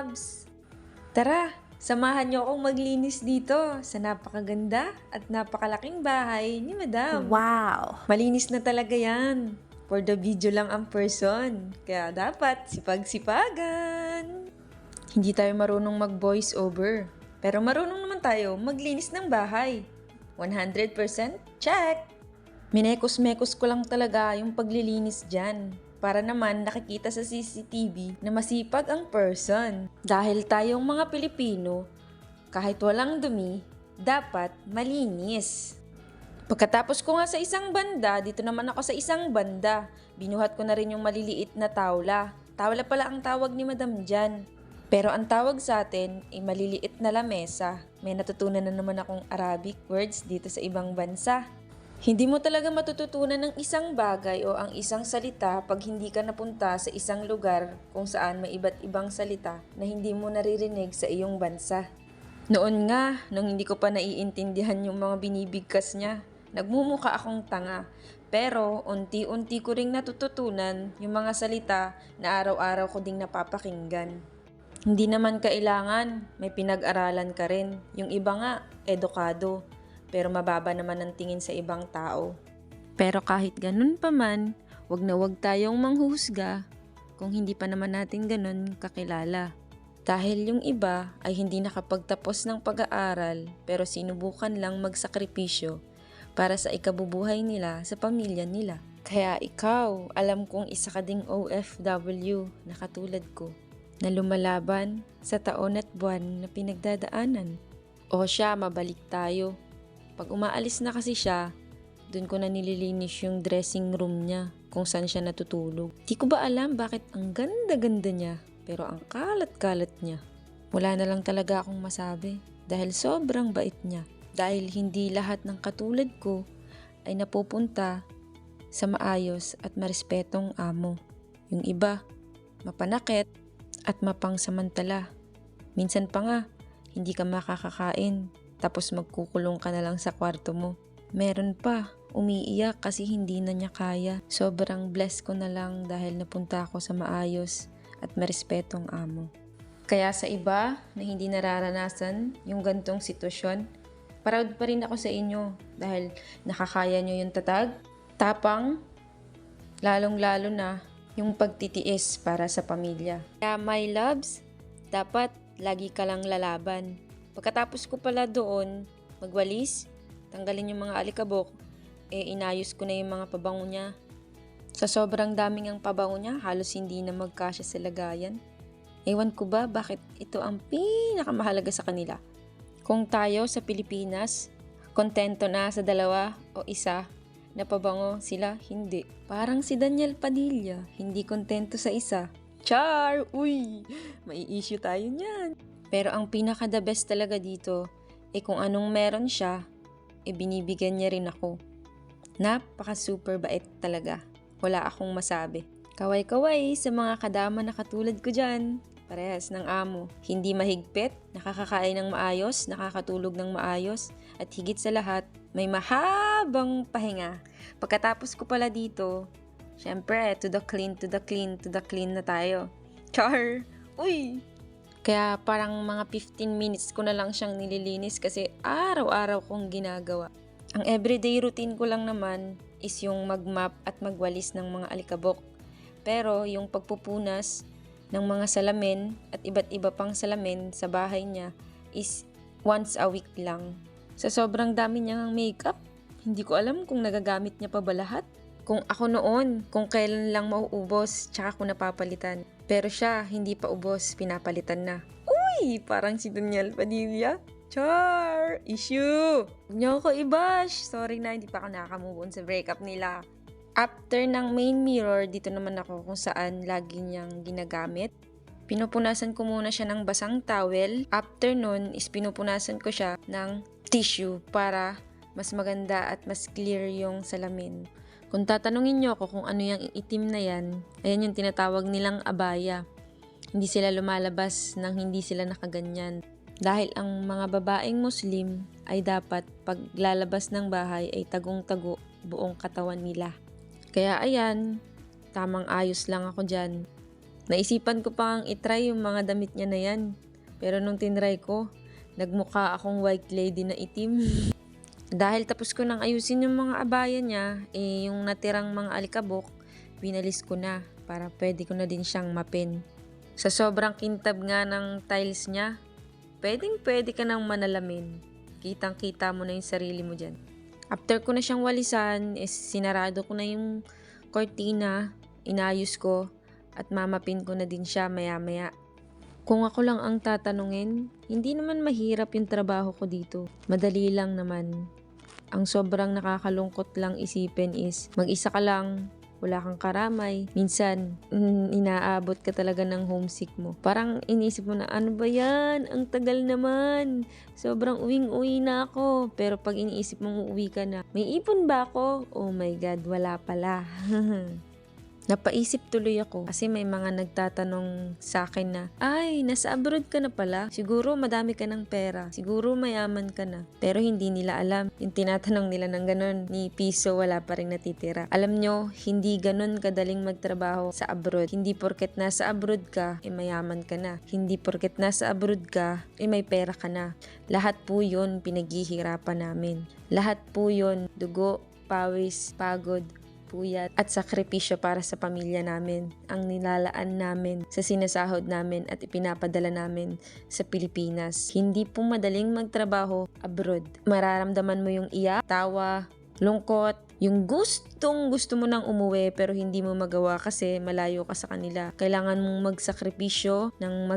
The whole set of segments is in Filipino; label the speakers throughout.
Speaker 1: loves! Tara, samahan niyo akong maglinis dito sa napakaganda at napakalaking bahay ni Madam.
Speaker 2: Wow!
Speaker 1: Malinis na talaga yan. For the video lang ang person. Kaya dapat sipag-sipagan. Hindi tayo marunong mag-voice over. Pero marunong naman tayo maglinis ng bahay. 100% check! Minekos-mekos ko lang talaga yung paglilinis dyan. Para naman nakikita sa CCTV na masipag ang person. Dahil tayong mga Pilipino, kahit walang dumi, dapat malinis. Pagkatapos ko nga sa isang banda, dito naman ako sa isang banda. Binuhat ko na rin yung maliliit na tawla. Tawla pala ang tawag ni Madam dyan. Pero ang tawag sa atin ay maliliit na lamesa. May natutunan na naman akong Arabic words dito sa ibang bansa. Hindi mo talaga matututunan ng isang bagay o ang isang salita pag hindi ka napunta sa isang lugar kung saan may iba't ibang salita na hindi mo naririnig sa iyong bansa. Noon nga, nung hindi ko pa naiintindihan yung mga binibigkas niya, nagmumuka akong tanga. Pero unti-unti ko ring natututunan yung mga salita na araw-araw ko ding napapakinggan. Hindi naman kailangan, may pinag-aralan ka rin. Yung iba nga, edukado. Pero mababa naman ang tingin sa ibang tao. Pero kahit ganun pa man, wag na wag tayong manghusga kung hindi pa naman natin ganun kakilala. Dahil yung iba ay hindi nakapagtapos ng pag-aaral pero sinubukan lang magsakripisyo para sa ikabubuhay nila sa pamilya nila. Kaya ikaw, alam kong isa ka ding OFW na katulad ko na lumalaban sa taon at buwan na pinagdadaanan. O siya, mabalik tayo. Pag umaalis na kasi siya, dun ko na nililinis yung dressing room niya kung saan siya natutulog. Di ko ba alam bakit ang ganda-ganda niya pero ang kalat-kalat niya. Wala na lang talaga akong masabi dahil sobrang bait niya. Dahil hindi lahat ng katulad ko ay napupunta sa maayos at marespetong amo. Yung iba, mapanakit at mapangsamantala. Minsan pa nga, hindi ka makakakain. Tapos magkukulong ka na lang sa kwarto mo. Meron pa, umiiyak kasi hindi na niya kaya. Sobrang blessed ko na lang dahil napunta ako sa maayos at marespetong amo. Kaya sa iba na hindi nararanasan yung gantong sitwasyon, proud pa rin ako sa inyo dahil nakakaya nyo yung tatag, tapang, lalong-lalo na yung pagtitiis para sa pamilya. Kaya my loves, dapat lagi ka lang lalaban. Pagkatapos ko pala doon, magwalis, tanggalin yung mga alikabok, inayos ko na yung mga pabango niya. Sa sobrang daming ang pabango niya, halos hindi na magkasya sa lagayan. Ewan ko ba bakit ito ang pinakamahalaga sa kanila. Kung tayo sa Pilipinas, kontento na sa dalawa o isa na pabango, sila hindi. Parang si Daniel Padilla, hindi kontento sa isa. Char! Uy! May issue tayo niyan. Pero ang pinaka-the best talaga dito, kung anong meron siya, binibigyan niya rin ako. Napaka-super bait talaga. Wala akong masabi. Kaway-kaway sa mga kadama na katulad ko dyan. Parehas ng amo. Hindi mahigpit, nakakakain ng maayos, nakakatulog ng maayos, at higit sa lahat, may mahabang pahinga. Pagkatapos ko pala dito, syempre, to the clean, to the clean, to the clean na tayo. Char! Uy! Kaya parang mga 15 minutes ko na lang siyang nililinis kasi araw-araw kong ginagawa. Ang everyday routine ko lang naman is yung mag-mop at magwalis ng mga alikabok. Pero yung pagpupunas ng mga salamin at iba't iba pang salamin sa bahay niya is once a week lang. Sa sobrang dami niyang makeup, hindi ko alam kung nagagamit niya pa ba lahat. Kung ako noon, kung kailan lang mauubos, tsaka ko napapalitan. Pero siya, hindi pa ubos, pinapalitan na. Uy! Parang si Daniel Padilla. Char! Issue! Huwag niyo ako i-bash. Sorry na, hindi pa ako nakaka-move on sa breakup nila. After ng main mirror, dito naman ako kung saan lagi niyang ginagamit. Pinupunasan ko muna siya ng basang towel. After nun, is pinupunasan ko siya ng tissue para mas maganda at mas clear yung salamin. Kung tatanungin niyo ako kung ano yung itim na yan, ayan yung tinatawag nilang abaya. Hindi sila lumalabas nang hindi sila nakaganyan. Dahil ang mga babaeng Muslim ay dapat paglalabas ng bahay ay tagong-tago buong katawan nila. Kaya ayan, tamang ayos lang ako dyan. Naisipan ko pang itry yung mga damit niya na yan. Pero nung tinry ko, nagmukha akong white lady na itim. Dahil tapos ko nang ayusin yung mga abaya niya, yung natirang mga alikabok, winalis ko na para pwede ko na din siyang mapin. Sa sobrang kintab nga ng tiles niya, pwede ka nang manalamin. Kitang-kita mo na yung sarili mo dyan. After ko na siyang walisan, sinarado ko na yung cortina, inayos ko, at mamapin ko na din siya maya-maya. Kung ako lang ang tatanungin, hindi naman mahirap yung trabaho ko dito. Madali lang naman. Ang sobrang nakakalungkot lang isipin is, mag-isa ka lang, wala kang karamay. Minsan, inaabot ka talaga ng homesick mo. Parang inisip mo na, ano ba yan? Ang tagal naman. Sobrang uwing-uwi na ako. Pero pag iniisip mong uuwi ka na, may ipon ba ako? Oh my God, wala pala. Napaisip tuloy ako kasi may mga nagtatanong sa akin na, ay, nasa abroad ka na pala. Siguro madami ka ng pera. Siguro mayaman ka na. Pero hindi nila alam. Yung tinatanong nila ng ganun, ni piso wala pa rin natitira. Alam nyo, hindi ganun kadaling magtrabaho sa abroad. Hindi porket nasa abroad ka, mayaman ka na. Hindi porket nasa abroad ka, may pera ka na. Lahat po yun pinaghihirapan namin. Lahat po yun, dugo, pawis, pagod, puyat at sakripisyo para sa pamilya namin ang nilalaan namin sa sinasahod namin at ipinapadala namin sa Pilipinas. Hindi po madaling magtrabaho abroad. Mararamdaman mo yung iyak, tawa, lungkot, yung gusto mo nang umuwi pero hindi mo magawa kasi malayo ka sa kanila. Kailangan mong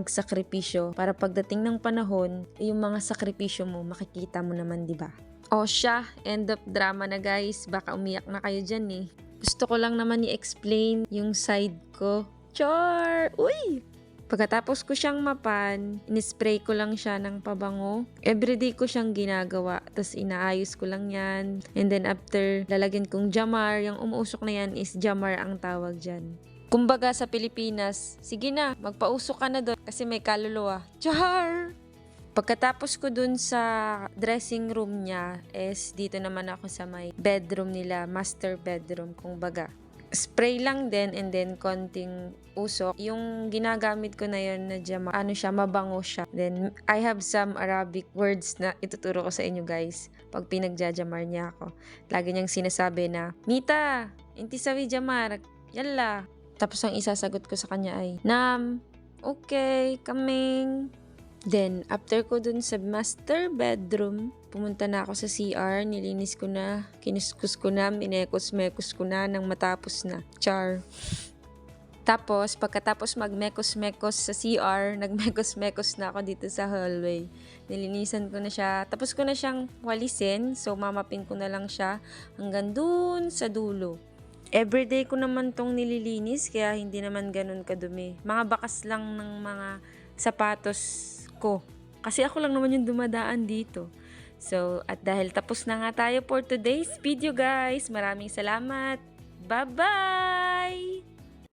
Speaker 1: magsakripisyo para pagdating ng panahon, yung mga sakripisyo mo makikita mo naman, di ba? O siya, end of drama na guys. Baka umiyak na kayo dyan eh. Gusto ko lang naman i-explain yung side ko. Char! Uy! Pagkatapos ko siyang mapan, inispray ko lang siya ng pabango. Everyday ko siyang ginagawa. Tapos inaayos ko lang yan. And then after, lalagyan kong jamar. Yung umuusok na yan is jamar ang tawag dyan. Kumbaga sa Pilipinas, sige na, magpausok ka na doon kasi may kaluluwa. Char! Pagkatapos ko dun sa dressing room niya, dito naman ako sa may bedroom nila, master bedroom, kung baga. Spray lang din and then konting usok. Yung ginagamit ko na yun na jama, mabango siya. Then, I have some Arabic words na ituturo ko sa inyo guys pag pinagjajamar niya ako. Lagi niyang sinasabi na, Mita, inti sawi jamar, yalla. Tapos ang isasagot ko sa kanya ay, Nam, okay, coming. Then, after ko dun sa master bedroom, pumunta na ako sa CR, nilinis ko na, kinuskus ko na, minekos-mekos ko na nang matapos na. Char. Tapos, pagkatapos magmekos-mekos sa CR, nagmekos-mekos na ako dito sa hallway. Nilinisan ko na siya. Tapos ko na siyang walisin, so mamapin ko na lang siya hanggang dun sa dulo. Everyday ko naman tong nililinis, kaya hindi naman ganun kadumi. Mga bakas lang ng mga sapatos ko. Kasi ako lang naman yung dumadaan dito. So, at dahil tapos na nga tayo for today's video guys. Maraming salamat. Bye-bye!